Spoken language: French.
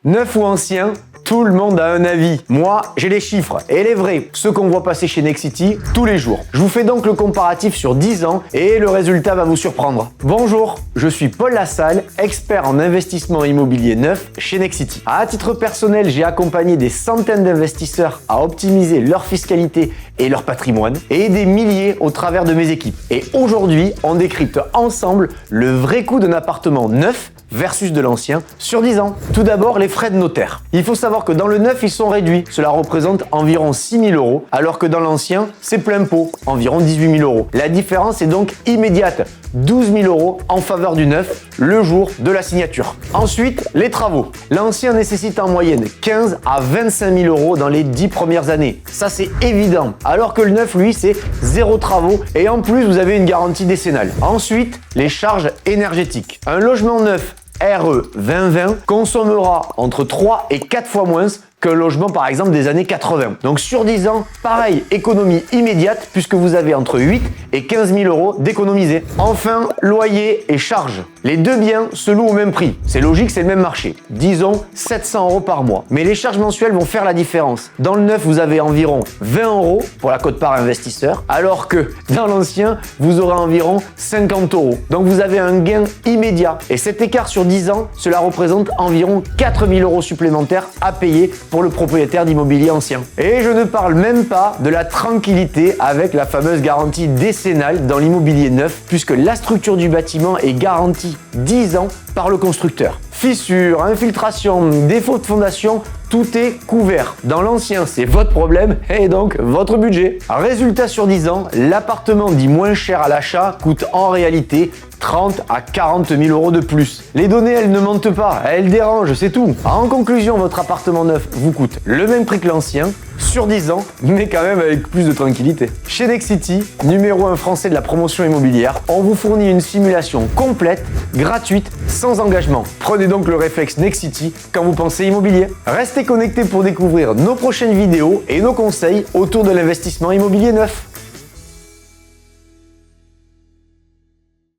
Neuf ou ancien, tout le monde a un avis. Moi, j'ai les chiffres et les vrais, ceux qu'on voit passer chez Nexity tous les jours. Je vous fais donc le comparatif sur 10 ans et le résultat va vous surprendre. Bonjour, je suis Paul Lassalle, expert en investissement immobilier neuf chez Nexity. À titre personnel, j'ai accompagné des centaines d'investisseurs à optimiser leur fiscalité et leur patrimoine et des milliers au travers de mes équipes. Et aujourd'hui, on décrypte ensemble le vrai coût d'un appartement neuf versus de l'ancien sur 10 ans. Tout d'abord, les frais de notaire. Il faut savoir que dans le neuf, ils sont réduits. Cela représente environ 6 000 €, alors que dans l'ancien, c'est plein pot, environ 18 000 €. La différence est donc immédiate. 12 000 € en faveur du neuf le jour de la signature. Ensuite, les travaux. L'ancien nécessite en moyenne 15 à 25 000 € dans les 10 premières années. Ça, c'est évident. Alors que le neuf, lui, c'est zéro travaux et en plus, vous avez une garantie décennale. Ensuite, les charges énergétiques. Un logement neuf RE 2020 consommera entre 3 et 4 fois moins qu'un logement par exemple des années 80. Donc sur 10 ans, pareil, économie immédiate puisque vous avez entre 8 et 15 000 € d'économiser. Enfin, loyer et charges. Les deux biens se louent au même prix. C'est logique, c'est le même marché. Disons 700 € par mois. Mais les charges mensuelles vont faire la différence. Dans le neuf, vous avez environ 20 € pour la quote-part investisseur, alors que dans l'ancien, vous aurez environ 50 €. Donc vous avez un gain immédiat. Et cet écart sur 10 ans, cela représente environ 4 000 € supplémentaires à payer pour le propriétaire d'immobilier ancien. Et je ne parle même pas de la tranquillité avec la fameuse garantie décennale dans l'immobilier neuf, puisque la structure du bâtiment est garantie 10 ans par le constructeur. Fissures, infiltrations, défauts de fondation, tout est couvert. Dans l'ancien, c'est votre problème et donc votre budget. Résultat sur 10 ans, l'appartement dit moins cher à l'achat coûte en réalité 30 à 40 000 € de plus. Les données, elles ne mentent pas, elles dérangent, c'est tout. En conclusion, votre appartement neuf vous coûte le même prix que l'ancien, sur 10 ans, mais quand même avec plus de tranquillité. Chez Nexity, numéro 1 français de la promotion immobilière, on vous fournit une simulation complète, gratuite, sans engagement. Prenez donc le réflexe Nexity quand vous pensez immobilier. Restez connectés pour découvrir nos prochaines vidéos et nos conseils autour de l'investissement immobilier neuf.